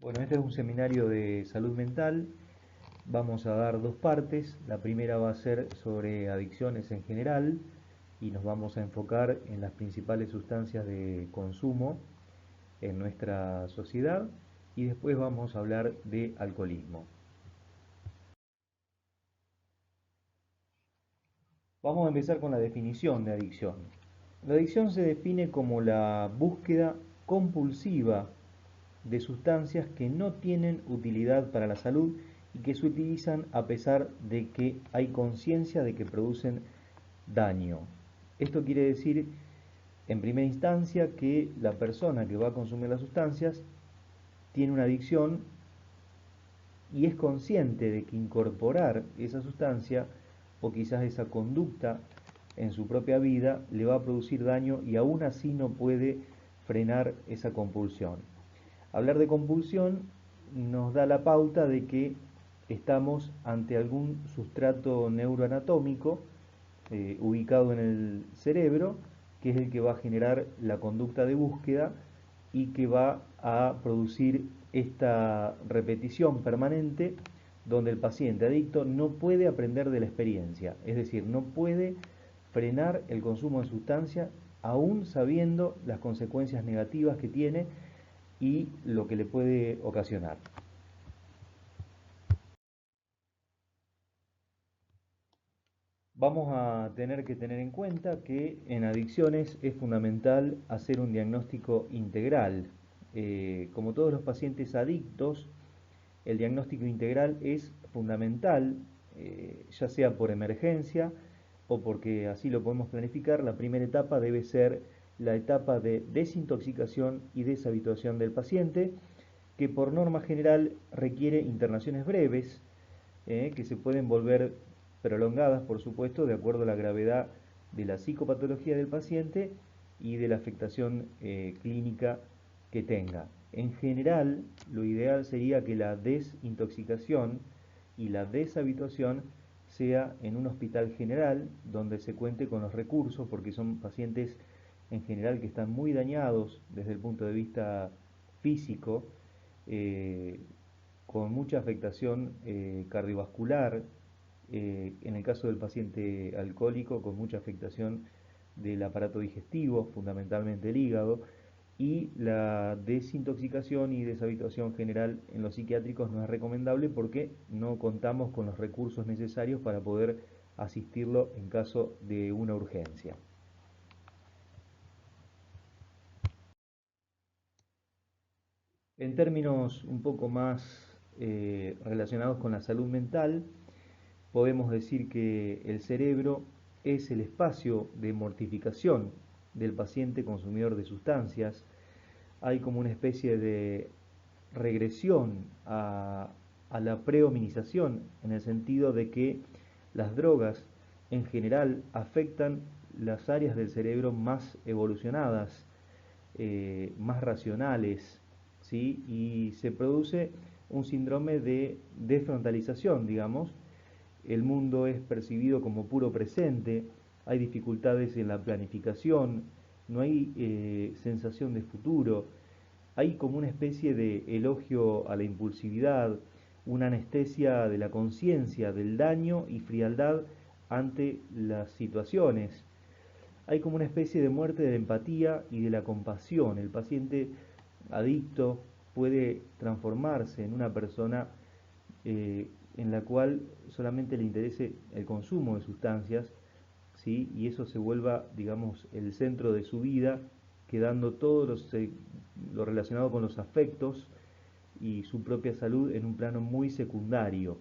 Bueno, este es un seminario de salud mental. Vamos a dar dos partes. La primera va a ser sobre adicciones en general y nos vamos a enfocar en las principales sustancias de consumo en nuestra sociedad y después vamos a hablar de alcoholismo. Vamos a empezar con la definición de adicción. La adicción se define como la búsqueda compulsiva de sustancias que no tienen utilidad para la salud y que se utilizan a pesar de que hay conciencia de que producen daño. Esto quiere decir, en primera instancia, que la persona que va a consumir las sustancias tiene una adicción y es consciente de que incorporar esa sustancia o quizás esa conducta en su propia vida le va a producir daño y aún así no puede frenar esa compulsión. Hablar de compulsión nos da la pauta de que estamos ante algún sustrato neuroanatómico ubicado en el cerebro, que es el que va a generar la conducta de búsqueda y que va a producir esta repetición permanente donde el paciente adicto no puede aprender de la experiencia, es decir, no puede frenar el consumo de sustancia aún sabiendo las consecuencias negativas que tiene y lo que le puede ocasionar. Vamos a tener que tener en cuenta que en adicciones es fundamental hacer un diagnóstico integral. Como todos los pacientes adictos, el diagnóstico integral es fundamental, ya sea por emergencia o porque así lo podemos planificar. La primera etapa debe ser la etapa de desintoxicación y deshabituación del paciente, que por norma general requiere internaciones breves, que se pueden volver prolongadas, por supuesto, de acuerdo a la gravedad de la psicopatología del paciente y de la afectación clínica que tenga. En general, lo ideal sería que la desintoxicación y la deshabituación sea en un hospital general donde se cuente con los recursos, porque son pacientes en general que están muy dañados desde el punto de vista físico, eh, con mucha afectación cardiovascular, en el caso del paciente alcohólico, con mucha afectación del aparato digestivo, fundamentalmente el hígado, y la desintoxicación y deshabituación general en los psiquiátricos no es recomendable porque no contamos con los recursos necesarios para poder asistirlo en caso de una urgencia. En términos un poco más relacionados con la salud mental, podemos decir que el cerebro es el espacio de mortificación del paciente consumidor de sustancias. Hay como una especie de regresión a la prehominización, en el sentido de que las drogas en general afectan las áreas del cerebro más evolucionadas, más racionales, ¿sí? Y se produce un síndrome de desfrontalización, digamos. El mundo es percibido como puro presente, hay dificultades en la planificación, no hay sensación de futuro, hay como una especie de elogio a la impulsividad, una anestesia de la conciencia, del daño y frialdad ante las situaciones. Hay como una especie de muerte de la empatía y de la compasión. El paciente adicto puede transformarse en una persona en la cual solamente le interese el consumo de sustancias, ¿sí? Y eso se vuelva, digamos, el centro de su vida, quedando todo lo relacionado con los afectos y su propia salud en un plano muy secundario.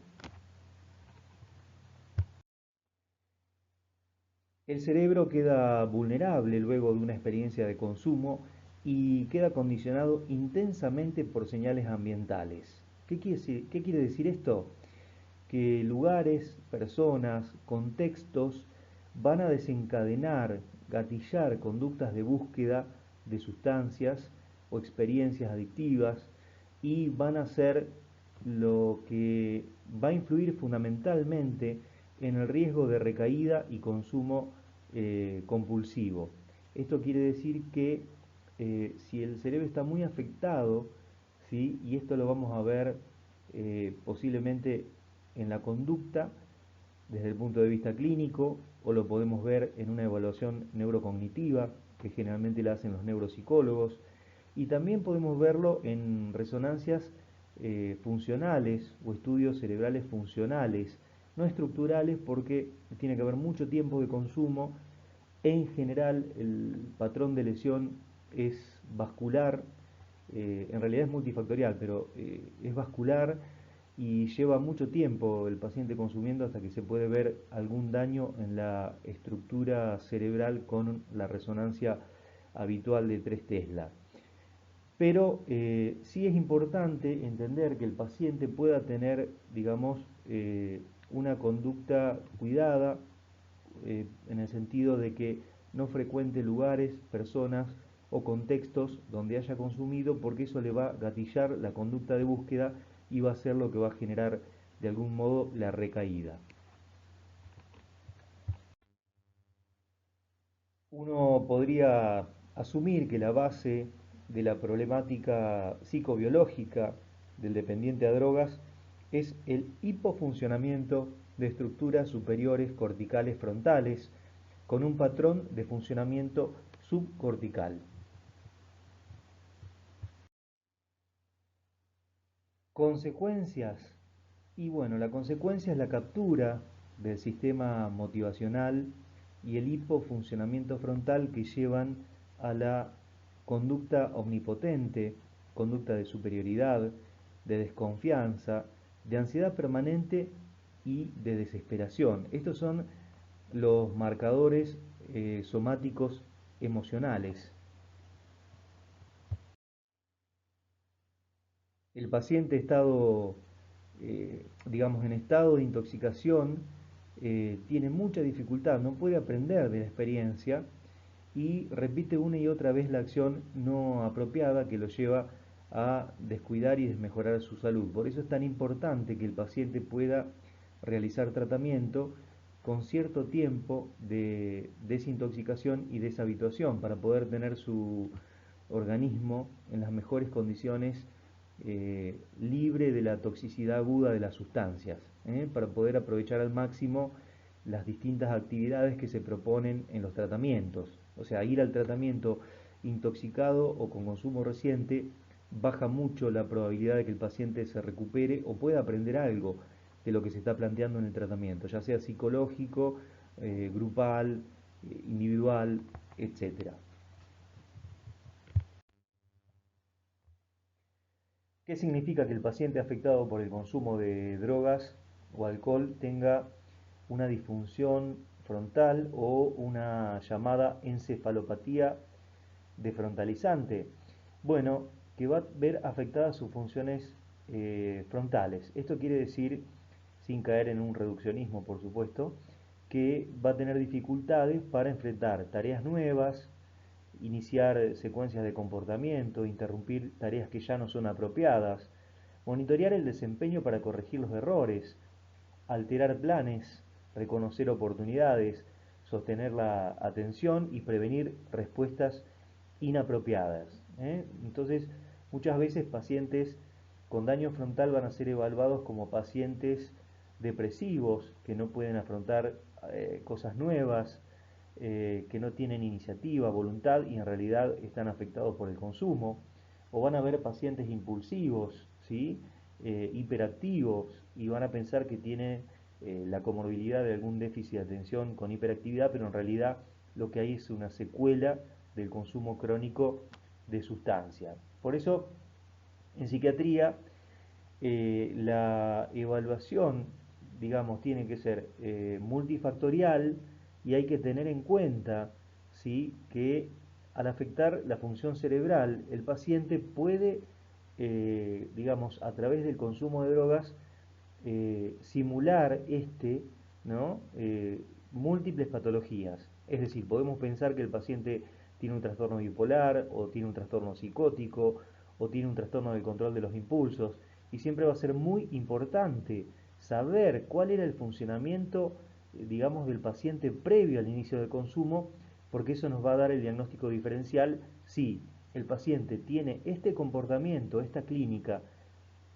El cerebro queda vulnerable luego de una experiencia de consumo y queda condicionado intensamente por señales ambientales. ¿Qué quiere decir esto? Que lugares, personas, contextos van a desencadenar, gatillar conductas de búsqueda de sustancias o experiencias adictivas y van a ser lo que va a influir fundamentalmente en el riesgo de recaída y consumo compulsivo. Esto quiere decir que si el cerebro está muy afectado, ¿sí? Y esto lo vamos a ver posiblemente en la conducta desde el punto de vista clínico, o lo podemos ver en una evaluación neurocognitiva, que generalmente la hacen los neuropsicólogos, y también podemos verlo en resonancias funcionales o estudios cerebrales funcionales, no estructurales, porque tiene que haber mucho tiempo de consumo. En general el patrón de lesión es vascular, en realidad es multifactorial, pero es vascular y lleva mucho tiempo el paciente consumiendo hasta que se puede ver algún daño en la estructura cerebral con la resonancia habitual de 3 Tesla. Pero sí es importante entender que el paciente pueda tener, digamos, una conducta cuidada, en el sentido de que no frecuente lugares, personas o contextos donde haya consumido, porque eso le va a gatillar la conducta de búsqueda y va a ser lo que va a generar de algún modo la recaída. Uno podría asumir que la base de la problemática psicobiológica del dependiente a drogas es el hipofuncionamiento de estructuras superiores corticales frontales con un patrón de funcionamiento subcortical. Consecuencias. Y bueno, la consecuencia es la captura del sistema motivacional y el hipofuncionamiento frontal que llevan a la conducta omnipotente, conducta de superioridad, de desconfianza, de ansiedad permanente y de desesperación. Estos son los marcadores somáticos emocionales. El paciente digamos, en estado de intoxicación, tiene mucha dificultad, no puede aprender de la experiencia y repite una y otra vez la acción no apropiada que lo lleva a descuidar y desmejorar su salud. Por eso es tan importante que el paciente pueda realizar tratamiento con cierto tiempo de desintoxicación y deshabituación para poder tener su organismo en las mejores condiciones, libre de la toxicidad aguda de las sustancias, para poder aprovechar al máximo las distintas actividades que se proponen en los tratamientos. O sea, ir al tratamiento intoxicado o con consumo reciente baja mucho la probabilidad de que el paciente se recupere o pueda aprender algo de lo que se está planteando en el tratamiento, ya sea psicológico, grupal, individual, etcétera. ¿Qué significa que el paciente afectado por el consumo de drogas o alcohol tenga una disfunción frontal o una llamada encefalopatía defrontalizante? Bueno, que va a ver afectadas sus funciones frontales. Esto quiere decir, sin caer en un reduccionismo, por supuesto, que va a tener dificultades para enfrentar tareas nuevas, iniciar secuencias de comportamiento, interrumpir tareas que ya no son apropiadas, monitorear el desempeño para corregir los errores, alterar planes, reconocer oportunidades, sostener la atención y prevenir respuestas inapropiadas. Entonces, muchas veces pacientes con daño frontal van a ser evaluados como pacientes depresivos que no pueden afrontar cosas nuevas, que no tienen iniciativa, voluntad y en realidad están afectados por el consumo, o van a ver pacientes impulsivos, ¿sí? Hiperactivos, y van a pensar que tiene la comorbilidad de algún déficit de atención con hiperactividad, pero en realidad lo que hay es una secuela del consumo crónico de sustancia. Por eso, en psiquiatría, la evaluación, digamos, tiene que ser multifactorial y hay que tener en cuenta, ¿sí?, que al afectar la función cerebral, el paciente puede, digamos, a través del consumo de drogas, simular ¿no? Múltiples patologías. Es decir, podemos pensar que el paciente tiene un trastorno bipolar o tiene un trastorno psicótico o tiene un trastorno del control de los impulsos, y siempre va a ser muy importante saber cuál era el funcionamiento, digamos, del paciente previo al inicio del consumo, porque eso nos va a dar el diagnóstico diferencial si el paciente tiene este comportamiento, esta clínica,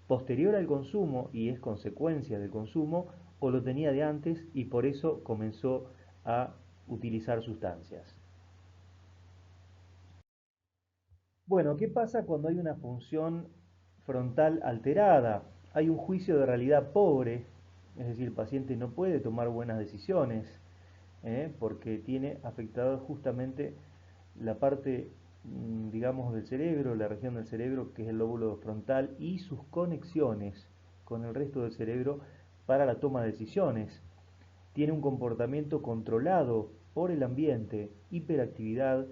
posterior al consumo y es consecuencia del consumo, o lo tenía de antes y por eso comenzó a utilizar sustancias. Bueno, ¿qué pasa cuando hay una función frontal alterada? Hay un juicio de realidad pobre, es decir, el paciente no puede tomar buenas decisiones, porque tiene afectada justamente la parte, digamos, del cerebro, la región del cerebro que es el lóbulo frontal y sus conexiones con el resto del cerebro para la toma de decisiones. Tiene un comportamiento controlado por el ambiente, hiperactividad,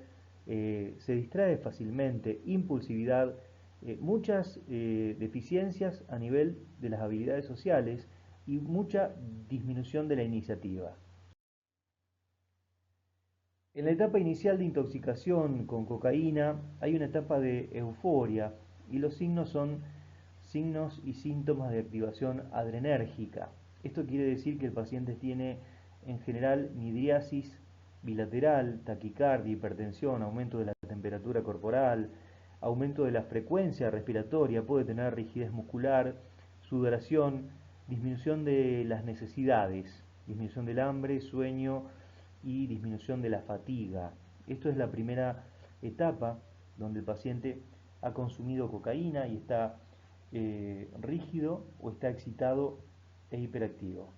se distrae fácilmente, impulsividad, muchas deficiencias a nivel de las habilidades sociales y mucha disminución de la iniciativa. En la etapa inicial de intoxicación con cocaína hay una etapa de euforia y los signos son signos y síntomas de activación adrenérgica. Esto quiere decir que el paciente tiene en general midriasis bilateral, taquicardia, hipertensión, aumento de la temperatura corporal, aumento de la frecuencia respiratoria, puede tener rigidez muscular, sudoración, disminución de las necesidades, disminución del hambre, sueño y disminución de la fatiga. Esto es la primera etapa donde el paciente ha consumido cocaína y está rígido o está excitado e hiperactivo.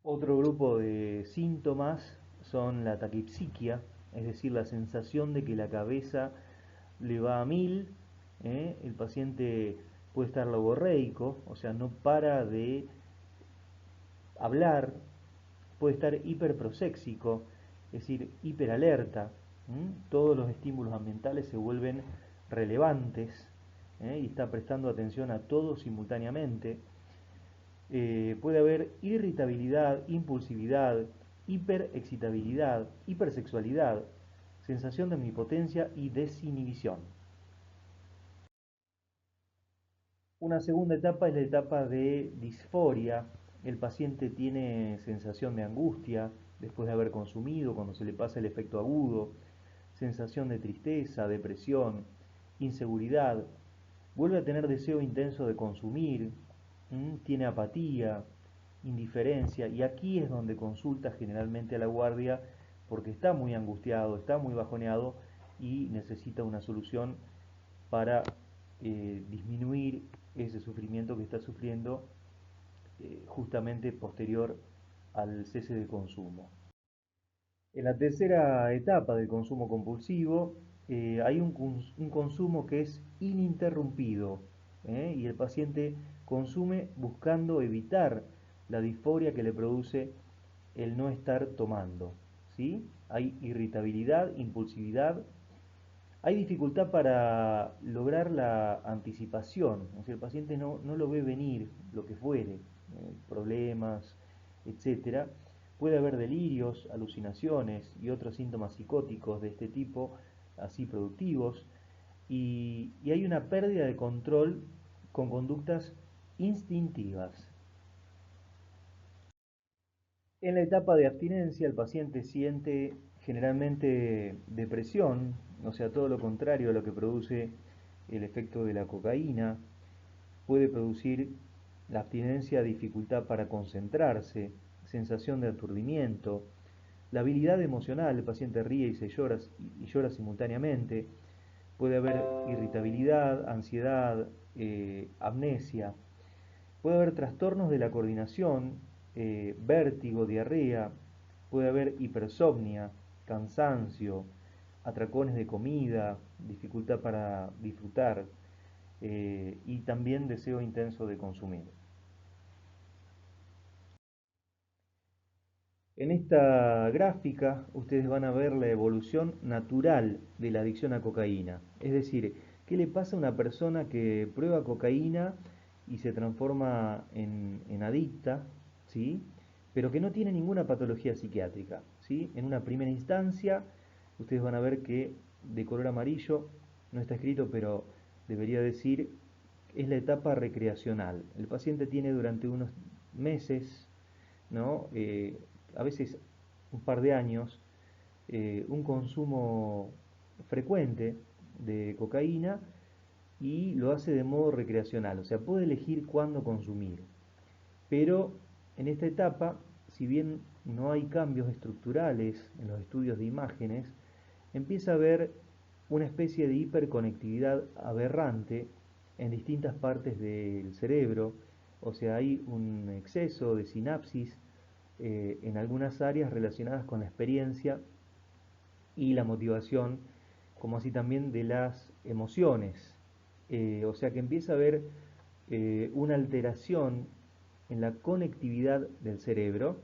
Otro grupo de síntomas son la taquipsiquia, es decir, la sensación de que la cabeza le va a mil, el paciente puede estar logorreico, o sea, no para de hablar, puede estar hiperproséxico, es decir, hiperalerta. Todos los estímulos ambientales se vuelven relevantes y está prestando atención a todo simultáneamente. Puede haber irritabilidad, impulsividad, hiperexcitabilidad, hipersexualidad, sensación de omnipotencia y desinhibición. Una segunda etapa es la etapa de disforia. El paciente tiene sensación de angustia después de haber consumido, cuando se le pasa el efecto agudo, sensación de tristeza, depresión, inseguridad, vuelve a tener deseo intenso de consumir, tiene apatía, indiferencia, y aquí es donde consulta generalmente a la guardia porque está muy angustiado, está muy bajoneado y necesita una solución para disminuir ese sufrimiento que está sufriendo justamente posterior al cese de consumo. En la tercera etapa del consumo compulsivo hay un consumo que es ininterrumpido y el paciente consume buscando evitar la disforia que le produce el no estar tomando. ¿Sí? Hay irritabilidad, impulsividad, hay dificultad para lograr la anticipación, o sea, el paciente no lo ve venir, lo que fuere, problemas, etcétera. Puede haber delirios, alucinaciones y otros síntomas psicóticos de este tipo, así productivos, y hay una pérdida de control con conductas instintivas. En la etapa de abstinencia el paciente siente generalmente depresión, o sea, todo lo contrario a lo que produce el efecto de la cocaína. Puede producir la abstinencia dificultad para concentrarse, sensación de aturdimiento, la habilidad emocional, el paciente ríe y llora simultáneamente. Puede haber irritabilidad, ansiedad, amnesia. Puede haber trastornos de la coordinación, vértigo, diarrea, puede haber hipersomnia, cansancio, atracones de comida, dificultad para disfrutar y también deseo intenso de consumir. En esta gráfica ustedes van a ver la evolución natural de la adicción a cocaína. Es decir, ¿qué le pasa a una persona que prueba cocaína y se transforma en adicta, ¿sí? Pero que no tiene ninguna patología psiquiátrica, ¿sí? En una primera instancia, ustedes van a ver que de color amarillo, no está escrito, pero debería decir, es la etapa recreacional. El paciente tiene durante unos meses, ¿no? A veces un par de años, un consumo frecuente de cocaína y lo hace de modo recreacional, o sea, puede elegir cuándo consumir. Pero en esta etapa, si bien no hay cambios estructurales en los estudios de imágenes, empieza a haber una especie de hiperconectividad aberrante en distintas partes del cerebro, o sea, hay un exceso de sinapsis en algunas áreas relacionadas con la experiencia y la motivación, como así también de las emociones. O sea que empieza a haber una alteración en la conectividad del cerebro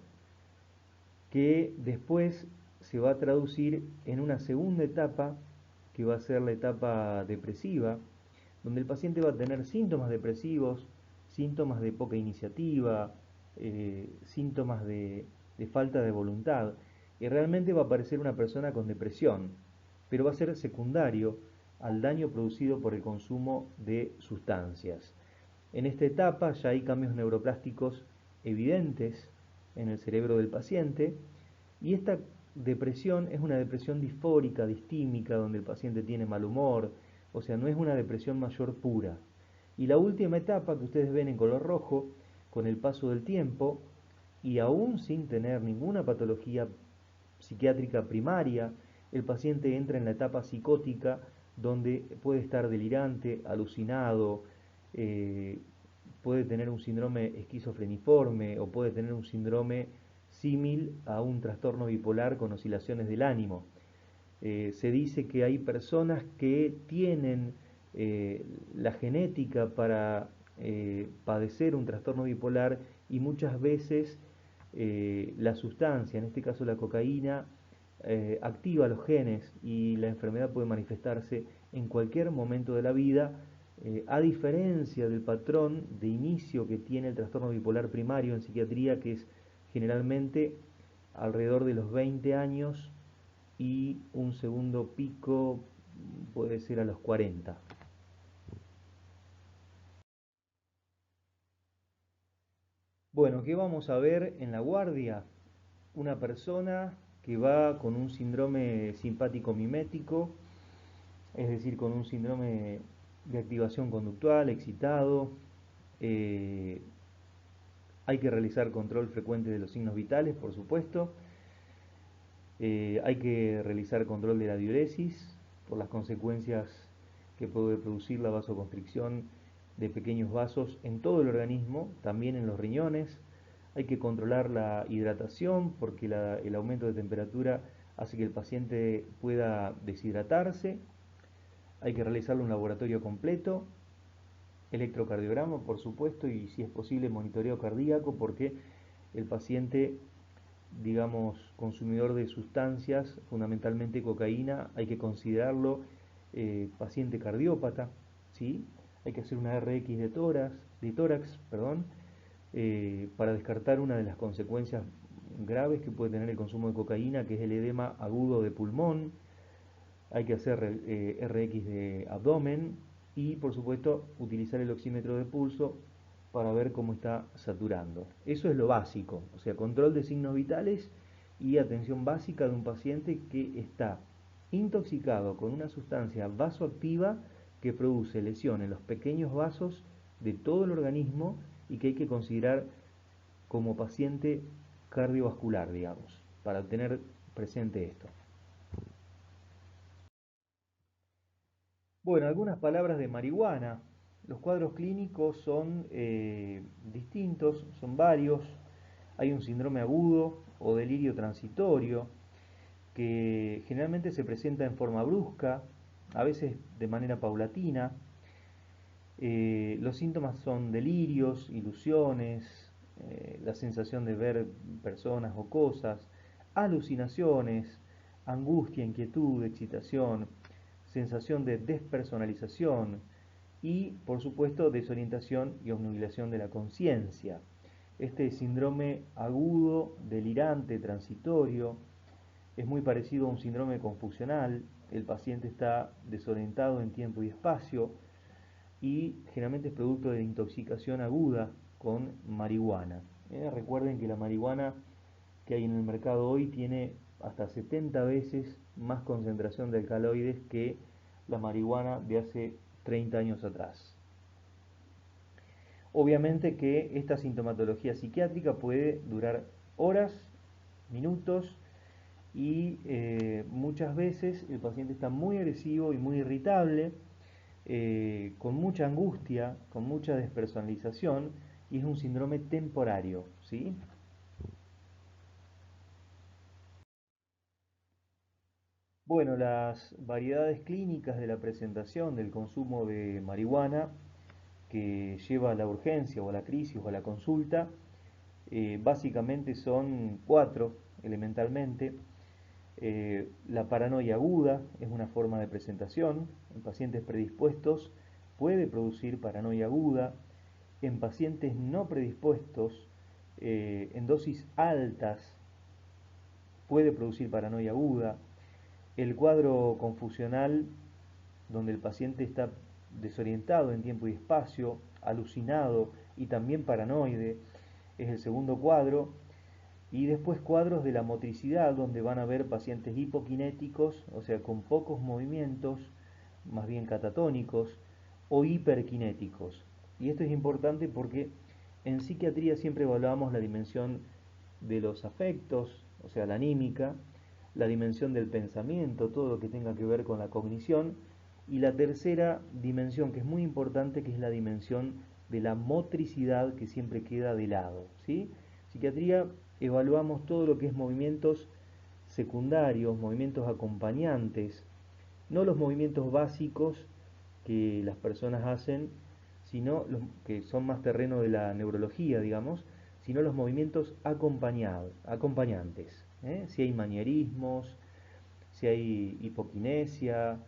que después se va a traducir en una segunda etapa que va a ser la etapa depresiva, donde el paciente va a tener síntomas depresivos, síntomas de poca iniciativa, síntomas de falta de voluntad, y realmente va a aparecer una persona con depresión, pero va a ser secundario al daño producido por el consumo de sustancias. En esta etapa ya hay cambios neuroplásticos evidentes en el cerebro del paciente y esta depresión es una depresión disfórica, distímica, donde el paciente tiene mal humor, o sea, no es una depresión mayor pura. Y la última etapa que ustedes ven en color rojo, con el paso del tiempo, y aún sin tener ninguna patología psiquiátrica primaria, el paciente entra en la etapa psicótica, donde puede estar delirante, alucinado, eh, puede tener un síndrome esquizofreniforme o puede tener un síndrome símil a un trastorno bipolar con oscilaciones del ánimo. Se dice que hay personas que tienen la genética para padecer un trastorno bipolar y muchas veces la sustancia, en este caso la cocaína, activa los genes y la enfermedad puede manifestarse en cualquier momento de la vida, a diferencia del patrón de inicio que tiene el trastorno bipolar primario en psiquiatría, que es generalmente alrededor de los 20 años y un segundo pico puede ser a los 40. Bueno, ¿qué vamos a ver en la guardia? Una persona que va con un síndrome simpático mimético, es decir, con un síndrome de activación conductual, excitado. eh, Hay que realizar control frecuente de los signos vitales, por supuesto. Hay que realizar control de la diuresis por las consecuencias que puede producir la vasoconstricción de pequeños vasos en todo el organismo, también en los riñones. Hay que controlar la hidratación porque el aumento de temperatura hace que el paciente pueda deshidratarse. Hay que realizarle un laboratorio completo, electrocardiograma por supuesto y si es posible monitoreo cardíaco porque el paciente, digamos, consumidor de sustancias, fundamentalmente cocaína, hay que considerarlo paciente cardiópata, ¿sí? Hay que hacer una RX de tórax, perdón, para descartar una de las consecuencias graves que puede tener el consumo de cocaína, que es el edema agudo de pulmón. Hay que hacer RX de abdomen y, por supuesto, utilizar el oxímetro de pulso para ver cómo está saturando. Eso es lo básico, o sea, control de signos vitales y atención básica de un paciente que está intoxicado con una sustancia vasoactiva que produce lesión en los pequeños vasos de todo el organismo y que hay que considerar como paciente cardiovascular, digamos, para tener presente esto. Bueno, algunas palabras de marihuana. Los cuadros clínicos son distintos, son varios. Hay un síndrome agudo o delirio transitorio que generalmente se presenta en forma brusca, a veces de manera paulatina. Los síntomas son delirios, ilusiones, la sensación de ver personas o cosas, alucinaciones, angustia, inquietud, excitación, sensación de despersonalización y, por supuesto, desorientación y obnubilación de la conciencia. Este síndrome agudo, delirante, transitorio, es muy parecido a un síndrome confusional. El paciente está desorientado en tiempo y espacio y generalmente es producto de intoxicación aguda con marihuana. Recuerden que la marihuana que hay en el mercado hoy tiene hasta 70 veces más concentración de alcaloides que la marihuana de hace 30 años atrás. Obviamente que esta sintomatología psiquiátrica puede durar horas, minutos y muchas veces el paciente está muy agresivo y muy irritable, con mucha angustia, con mucha despersonalización y es un síndrome temporario, ¿sí? Bueno, las variedades clínicas de la presentación del consumo de marihuana que lleva a la urgencia o a la crisis o a la consulta, básicamente son cuatro, elementalmente. La paranoia aguda es una forma de presentación. En pacientes predispuestos puede producir paranoia aguda. En pacientes no predispuestos, en dosis altas, puede producir paranoia aguda. El cuadro confusional, donde el paciente está desorientado en tiempo y espacio, alucinado y también paranoide, es el segundo cuadro. Y después cuadros de la motricidad, donde van a ver pacientes hipokinéticos, o sea, con pocos movimientos, más bien catatónicos, o hiperkinéticos. Y esto es importante porque en psiquiatría siempre evaluamos la dimensión de los afectos, o sea, la anímica, la dimensión del pensamiento, todo lo que tenga que ver con la cognición, y la tercera dimensión, que es muy importante, que es la dimensión de la motricidad, que siempre queda de lado, ¿sí? Psiquiatría evaluamos todo lo que es movimientos secundarios, movimientos acompañantes, no los movimientos básicos que las personas hacen, sino los que son más terreno de la neurología, digamos, sino los movimientos acompañantes, ¿eh? Si hay manierismos, si hay hipoquinesia,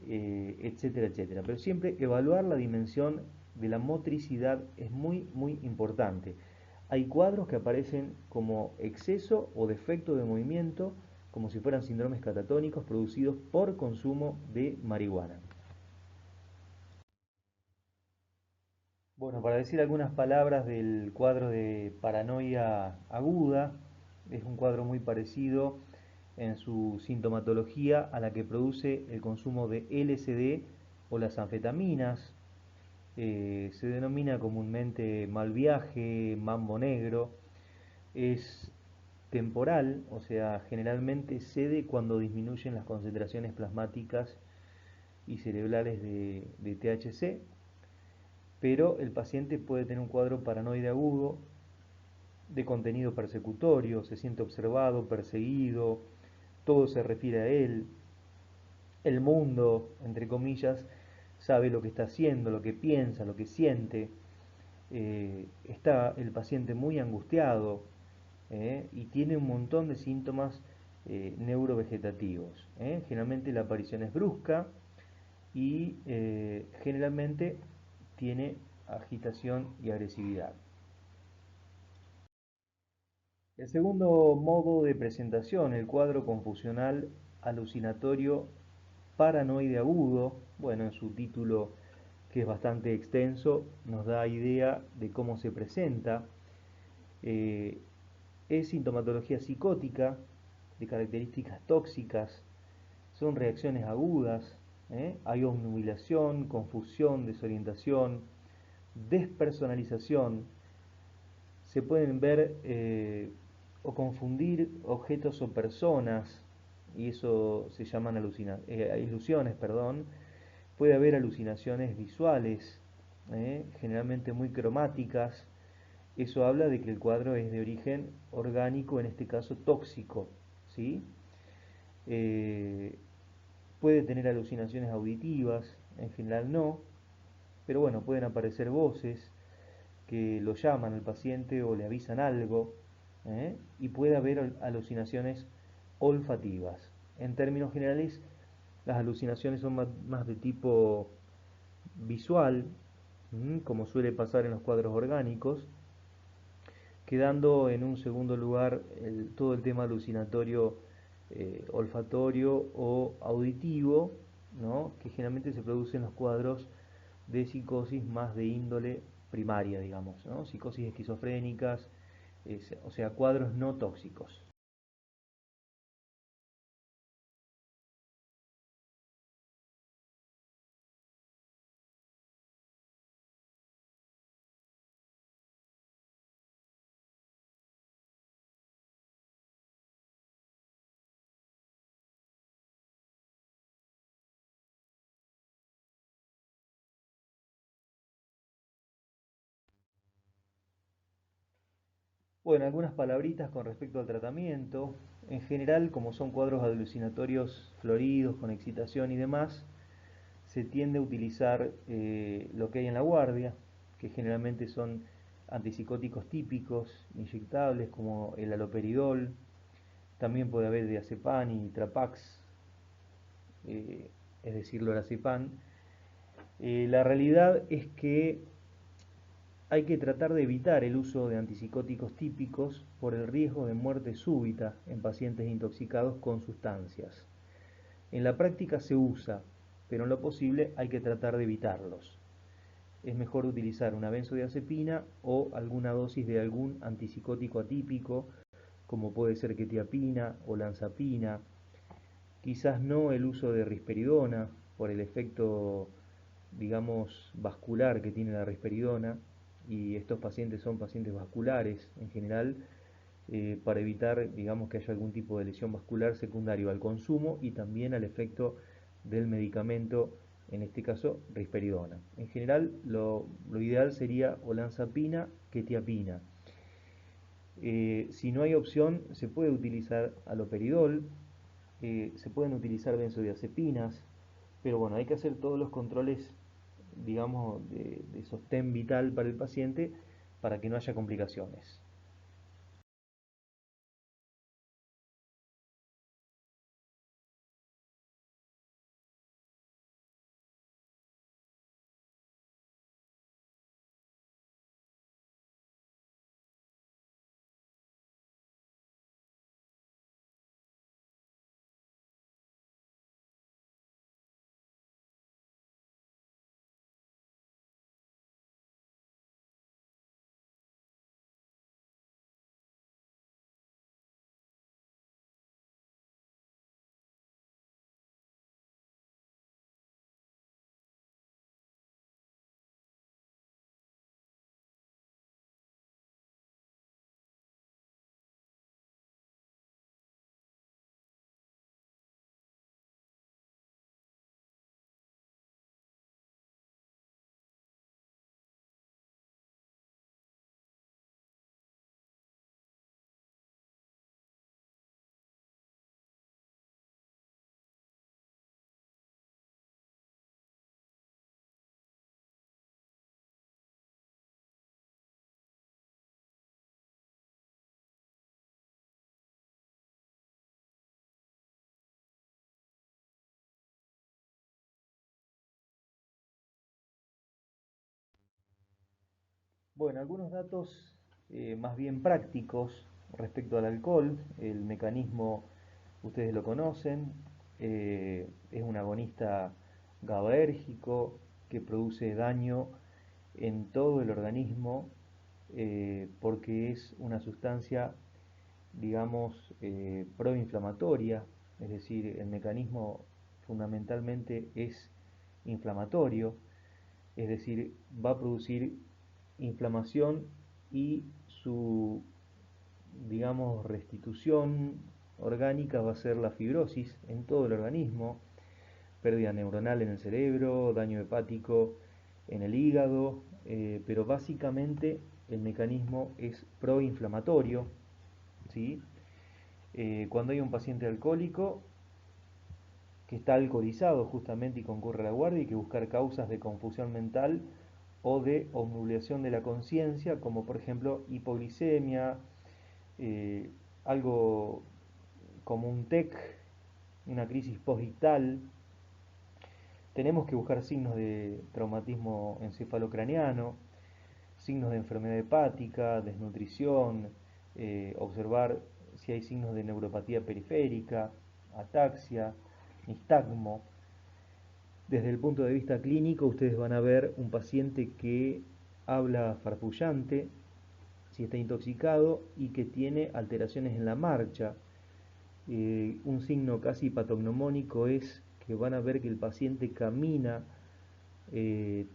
etcétera, etcétera. Pero siempre evaluar la dimensión de la motricidad es muy, muy importante. Hay cuadros que aparecen como exceso o defecto de movimiento, como si fueran síndromes catatónicos producidos por consumo de marihuana. Bueno, para decir algunas palabras del cuadro de paranoia aguda, es un cuadro muy parecido en su sintomatología a la que produce el consumo de LSD o las anfetaminas. Se denomina comúnmente mal viaje, mambo negro. Es temporal, o sea, generalmente cede cuando disminuyen las concentraciones plasmáticas y cerebrales de THC, pero el paciente puede tener un cuadro paranoide agudo de contenido persecutorio, se siente observado, perseguido, todo se refiere a él, el mundo, entre comillas, sabe lo que está haciendo, lo que piensa, lo que siente, está el paciente muy angustiado, y tiene un montón de síntomas neurovegetativos. Generalmente la aparición es brusca y generalmente tiene agitación y agresividad. El segundo modo de presentación, el cuadro confusional alucinatorio paranoide agudo, bueno, en su título que es bastante extenso, nos da idea de cómo se presenta. Eh, es sintomatología psicótica, de características tóxicas, son reacciones agudas, hay obnubilación, confusión, desorientación, despersonalización, se pueden ver o confundir objetos o personas, y eso se llaman ilusiones, perdón. Puede haber alucinaciones visuales, generalmente muy cromáticas. Eso habla de que el cuadro es de origen orgánico, en este caso tóxico, ¿sí? Eh, Puede tener alucinaciones auditivas, en general no, pero bueno, pueden aparecer voces que lo llaman al paciente o le avisan algo, y puede haber alucinaciones olfativas. En términos generales, las alucinaciones son más de tipo visual, como suele pasar en los cuadros orgánicos, quedando en un segundo lugar todo el tema alucinatorio, olfatorio o auditivo, ¿no? Que generalmente se produce en los cuadros de psicosis más de índole primaria, digamos, ¿no? Psicosis esquizofrénicas, o sea, cuadros no tóxicos. Bueno, algunas palabritas con respecto al tratamiento. En general, como son cuadros alucinatorios floridos, con excitación y demás, se tiende a utilizar lo que hay en la guardia, que generalmente son antipsicóticos típicos, inyectables, como el haloperidol. También puede haber diazepam y Trapax, es decir, lorazepam. La realidad es que hay que tratar de evitar el uso de antipsicóticos típicos por el riesgo de muerte súbita en pacientes intoxicados con sustancias. En la práctica se usa, pero en lo posible hay que tratar de evitarlos. Es mejor utilizar una benzodiazepina o alguna dosis de algún antipsicótico atípico, como puede ser quetiapina o lanzapina. Quizás no el uso de risperidona por el efecto, digamos, vascular que tiene la risperidona, y estos pacientes son pacientes vasculares en general, para evitar, digamos, que haya algún tipo de lesión vascular secundario al consumo y también al efecto del medicamento, en este caso risperidona. En general, lo ideal sería olanzapina, quetiapina. Si no hay opción, se puede utilizar aloperidol, se pueden utilizar benzodiazepinas, pero bueno, hay que hacer todos los controles, digamos, de sostén vital para el paciente para que no haya complicaciones. Bueno, algunos datos más bien prácticos respecto al alcohol. El mecanismo, ustedes lo conocen, es un agonista GABAérgico que produce daño en todo el organismo, porque es una sustancia, digamos, proinflamatoria, es decir, el mecanismo fundamentalmente es inflamatorio, es decir, va a producir inflamación y su, digamos, restitución orgánica va a ser la fibrosis en todo el organismo, pérdida neuronal en el cerebro, daño hepático en el hígado, pero básicamente el mecanismo es proinflamatorio, ¿sí? Cuando hay un paciente alcohólico que está alcoholizado justamente y concurre a la guardia, hay que buscar causas de confusión mental o de obnubilación de la conciencia, como por ejemplo hipoglicemia, eh, algo como un TEC, una crisis postictal. Tenemos que buscar signos de traumatismo encefalocraneano, signos de enfermedad hepática, desnutrición, observar si hay signos de neuropatía periférica, ataxia, nistagmo. Desde el punto de vista clínico, ustedes van a ver un paciente que habla farfullante, si está intoxicado, y que tiene alteraciones en la marcha. Un signo casi patognomónico es que van a ver que el paciente camina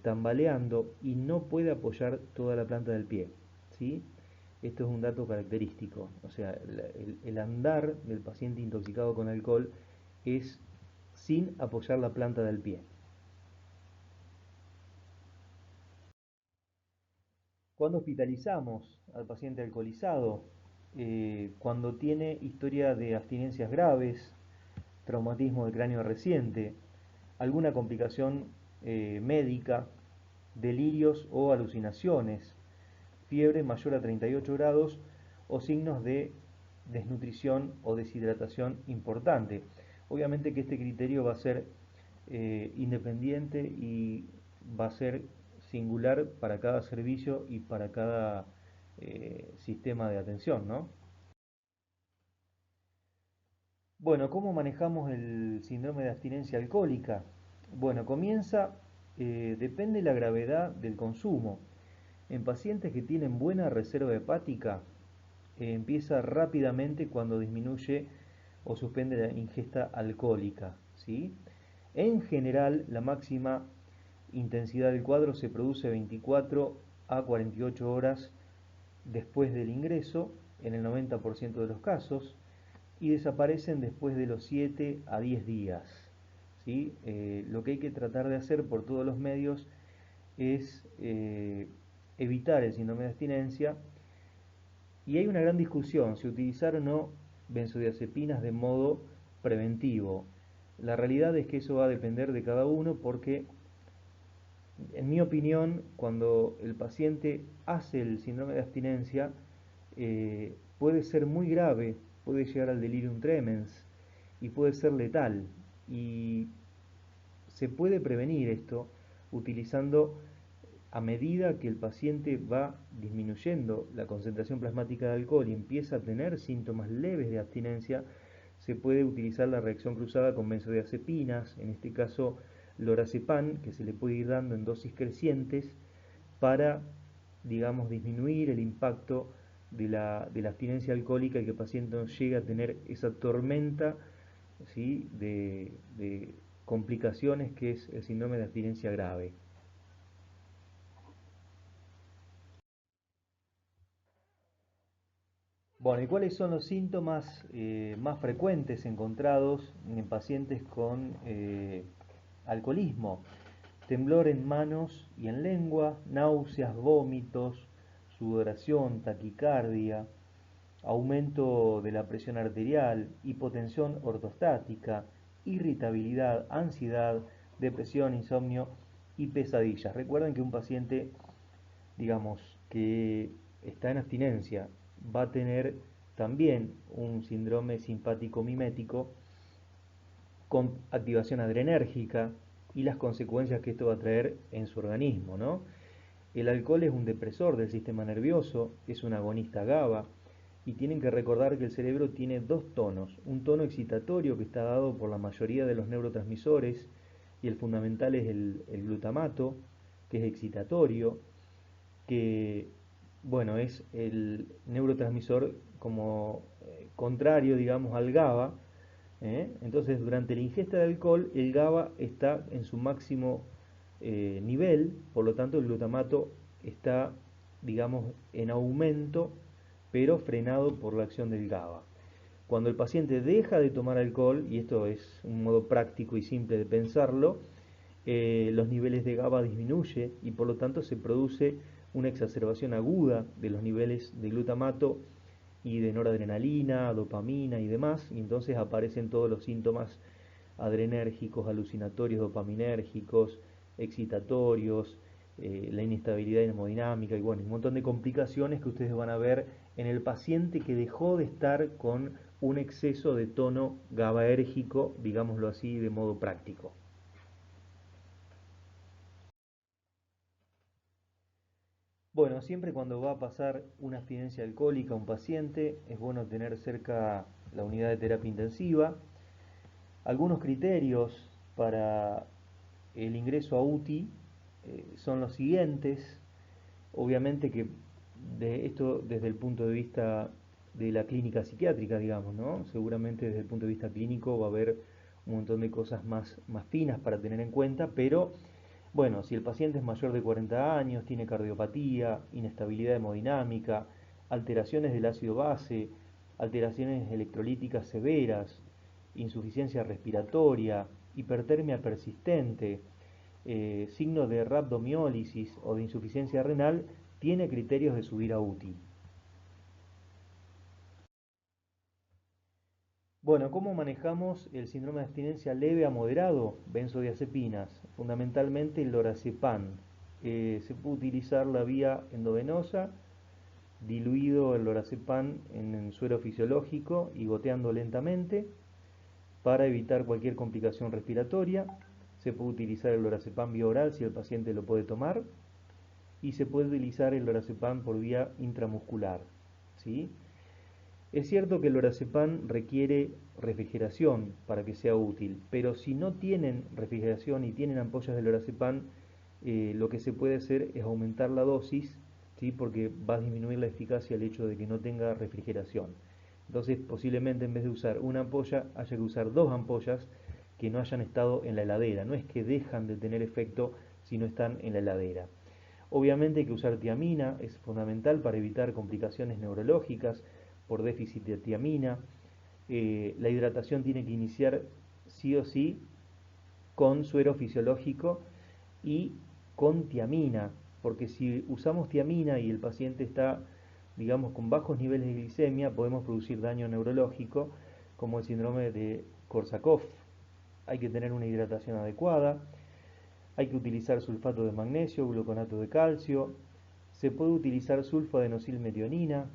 tambaleando y no puede apoyar toda la planta del pie, ¿sí? Esto es un dato característico, o sea, el andar del paciente intoxicado con alcohol es sin apoyar la planta del pie. ¿Cuándo hospitalizamos al paciente alcoholizado? Cuando tiene historia de abstinencias graves, traumatismo de cráneo reciente, alguna complicación médica, delirios o alucinaciones, fiebre mayor a 38 grados o signos de desnutrición o deshidratación importante. Obviamente que este criterio va a ser independiente y va a ser singular para cada servicio y para cada sistema de atención, ¿no? Bueno, ¿cómo manejamos el síndrome de abstinencia alcohólica? Bueno, depende de la gravedad del consumo. En pacientes que tienen buena reserva hepática, empieza rápidamente cuando disminuye o suspende la ingesta alcohólica, ¿sí? En general, la máxima intensidad del cuadro se produce 24 a 48 horas después del ingreso, en el 90% de los casos, y desaparecen después de los 7 a 10 días. ¿Sí? Lo que hay que tratar de hacer por todos los medios es evitar el síndrome de abstinencia, y hay una gran discusión si utilizar o no benzodiazepinas de modo preventivo. La realidad es que eso va a depender de cada uno porque, en mi opinión, cuando el paciente hace el síndrome de abstinencia, puede ser muy grave, puede llegar al delirium tremens y puede ser letal. Y se puede prevenir esto utilizando, a medida que el paciente va disminuyendo la concentración plasmática de alcohol y empieza a tener síntomas leves de abstinencia, se puede utilizar la reacción cruzada con benzodiazepinas, en este caso lorazepam, que se le puede ir dando en dosis crecientes para, digamos, disminuir el impacto de la abstinencia alcohólica y que el paciente no llegue a tener esa tormenta, ¿sí?, de complicaciones que es el síndrome de abstinencia grave. Bueno, ¿y cuáles son los síntomas más frecuentes encontrados en pacientes con alcoholismo? Temblor en manos y en lengua, náuseas, vómitos, sudoración, taquicardia, aumento de la presión arterial, hipotensión ortostática, irritabilidad, ansiedad, depresión, insomnio y pesadillas. Recuerden que un paciente, digamos, que está en abstinencia va a tener también un síndrome simpático mimético con activación adrenérgica y las consecuencias que esto va a traer en su organismo, ¿no? El alcohol es un depresor del sistema nervioso, es un agonista GABA, y tienen que recordar que el cerebro tiene dos tonos, un tono excitatorio que está dado por la mayoría de los neurotransmisores, y el fundamental es el glutamato, que es excitatorio, que, bueno, es el neurotransmisor como contrario, digamos, al GABA. Entonces, durante la ingesta de alcohol, el GABA está en su máximo nivel, por lo tanto, el glutamato está, digamos, en aumento, pero frenado por la acción del GABA. Cuando el paciente deja de tomar alcohol, y esto es un modo práctico y simple de pensarlo, los niveles de GABA disminuye y por lo tanto se produce una exacerbación aguda de los niveles de glutamato y de noradrenalina, dopamina y demás, y entonces aparecen todos los síntomas adrenérgicos, alucinatorios, dopaminérgicos, excitatorios, la inestabilidad hemodinámica y bueno, un montón de complicaciones que ustedes van a ver en el paciente que dejó de estar con un exceso de tono GABAérgico, digámoslo así, de modo práctico. Bueno, siempre cuando va a pasar una abstinencia alcohólica a un paciente, es bueno tener cerca la unidad de terapia intensiva. Algunos criterios para el ingreso a UTI son los siguientes. Obviamente que de esto desde el punto de vista de la clínica psiquiátrica, digamos, ¿no? Seguramente desde el punto de vista clínico va a haber un montón de cosas más finas para tener en cuenta, pero bueno, si el paciente es mayor de 40 años, tiene cardiopatía, inestabilidad hemodinámica, alteraciones del ácido base, alteraciones electrolíticas severas, insuficiencia respiratoria, hipertermia persistente, signo de rhabdomiólisis o de insuficiencia renal, tiene criterios de subir a UTI. Bueno, ¿cómo manejamos el síndrome de abstinencia leve a moderado? Benzodiazepinas, fundamentalmente el lorazepam. Se puede utilizar la vía endovenosa, diluido el lorazepam en suero fisiológico y goteando lentamente para evitar cualquier complicación respiratoria. Se puede utilizar el lorazepam vía oral si el paciente lo puede tomar y se puede utilizar el lorazepam por vía intramuscular, ¿sí? Es cierto que el lorazepam requiere refrigeración para que sea útil, pero si no tienen refrigeración y tienen ampollas de lorazepam, lo que se puede hacer es aumentar la dosis, ¿sí? Porque va a disminuir la eficacia el hecho de que no tenga refrigeración. Entonces, posiblemente en vez de usar una ampolla, haya que usar dos ampollas que no hayan estado en la heladera. No es que dejan de tener efecto si no están en la heladera. Obviamente hay que usar tiamina, es fundamental para evitar complicaciones neurológicas por déficit de tiamina. La hidratación tiene que iniciar sí o sí con suero fisiológico y con tiamina, porque si usamos tiamina y el paciente está, digamos, con bajos niveles de glicemia, podemos producir daño neurológico, como el síndrome de Korsakoff. Hay que tener una hidratación adecuada, hay que utilizar sulfato de magnesio, gluconato de calcio, se puede utilizar sulfadenosilmetionina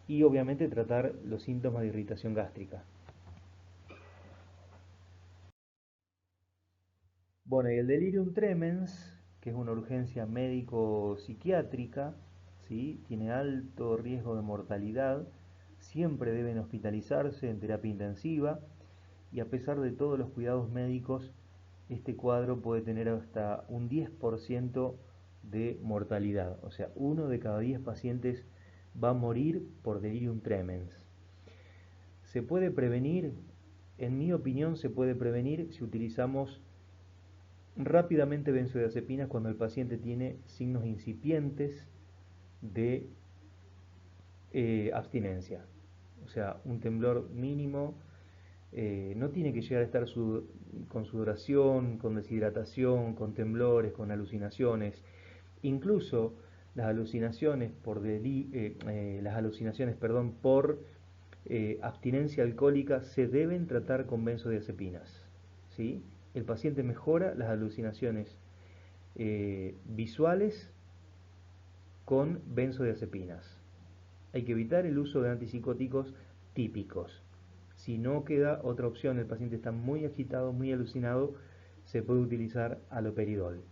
y obviamente tratar los síntomas de irritación gástrica. Bueno, y el delirium tremens, que es una urgencia médico-psiquiátrica, ¿sí? Tiene alto riesgo de mortalidad, siempre deben hospitalizarse en terapia intensiva y a pesar de todos los cuidados médicos, este cuadro puede tener hasta un 10% de mortalidad, o sea, uno de cada 10 pacientes va a morir por delirium tremens. ¿Se puede prevenir? En mi opinión, se puede prevenir si utilizamos rápidamente benzodiazepinas cuando el paciente tiene signos incipientes de abstinencia. O sea, un temblor mínimo, no tiene que llegar a estar con sudoración, con deshidratación, con temblores, con alucinaciones. Incluso las alucinaciones por abstinencia alcohólica se deben tratar con benzodiazepinas, ¿sí? El paciente mejora las alucinaciones visuales con benzodiazepinas. Hay que evitar el uso de antipsicóticos típicos. Si no queda otra opción, el paciente está muy agitado, muy alucinado, se puede utilizar aloperidol.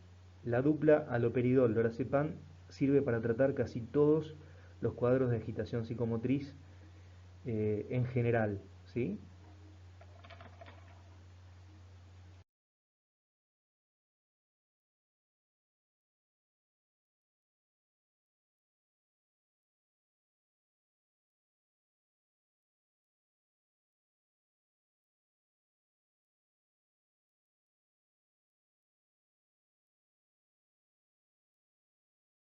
La dupla aloperidol-lorazepam sirve para tratar casi todos los cuadros de agitación psicomotriz en general, ¿sí?